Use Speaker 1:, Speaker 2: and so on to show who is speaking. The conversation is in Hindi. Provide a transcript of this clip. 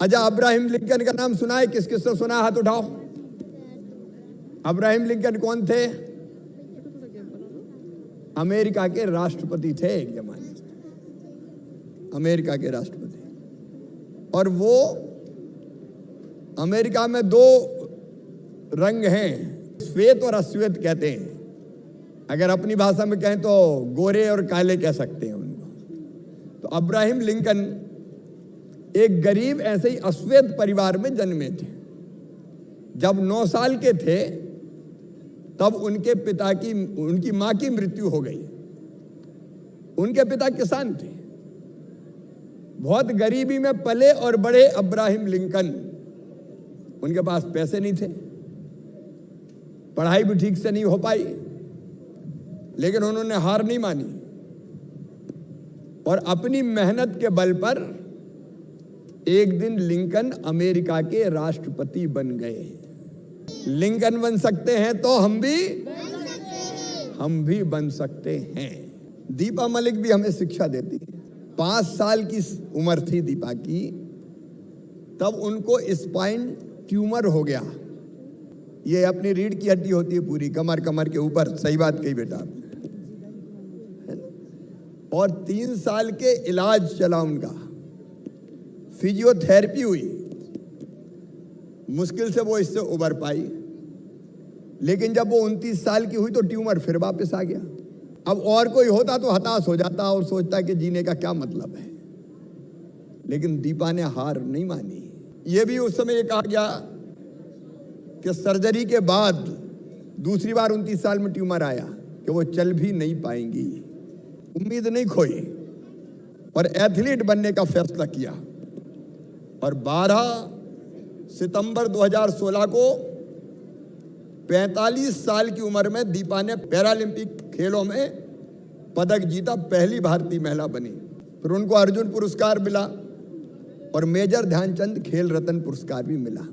Speaker 1: अच्छा, अब्राहम लिंकन का नाम सुना है? किस किस ने सुना? हाथ उठाओ। अब्राहम लिंकन कौन थे? अमेरिका के राष्ट्रपति थे एक जमाने में, अमेरिका के राष्ट्रपति। और वो अमेरिका में दो रंग हैं, श्वेत और अश्वेत कहते हैं। अगर अपनी भाषा में कहें तो गोरे और काले कह सकते हैं उनको। तो अब्राहम लिंकन एक गरीब ऐसे ही अश्वेत परिवार में जन्मे थे। जब 9 साल के थे तब उनकी मां की मृत्यु हो गई। उनके पिता किसान थे, बहुत गरीबी में पले और बड़े अब्राहम लिंकन। उनके पास पैसे नहीं थे, पढ़ाई भी ठीक से नहीं हो पाई, लेकिन उन्होंने हार नहीं मानी और अपनी मेहनत के बल पर एक दिन लिंकन अमेरिका के राष्ट्रपति बन गए। लिंकन बन सकते हैं तो हम भी बन सकते हैं। दीपा मलिक भी हमें शिक्षा देती है। 5 साल की उम्र थी दीपा की, तब उनको स्पाइन ट्यूमर हो गया। ये अपनी रीढ़ की हड्डी होती है पूरी, कमर के ऊपर। सही बात कही बेटा। और 3 साल के इलाज चला उनका, फिजियोथेरेपी हुई, मुश्किल से वो इससे उबर पाई। लेकिन जब वो 29 साल की हुई तो ट्यूमर फिर वापस आ गया। अब और कोई होता तो हताश हो जाता और सोचता कि जीने का क्या मतलब है, लेकिन दीपा ने हार नहीं मानी। ये भी उस समय कहा गया कि सर्जरी के बाद दूसरी बार 29 साल में ट्यूमर आया कि वो चल भी नहीं पाएंगी। उम्मीद नहीं खोई और एथलीट बनने का फैसला किया। और 12 सितंबर 2016 को 45 साल की उम्र में दीपा ने पैरालंपिक खेलों में पदक जीता, पहली भारतीय महिला बनी। फिर उनको अर्जुन पुरस्कार मिला और मेजर ध्यानचंद खेल रत्न पुरस्कार भी मिला।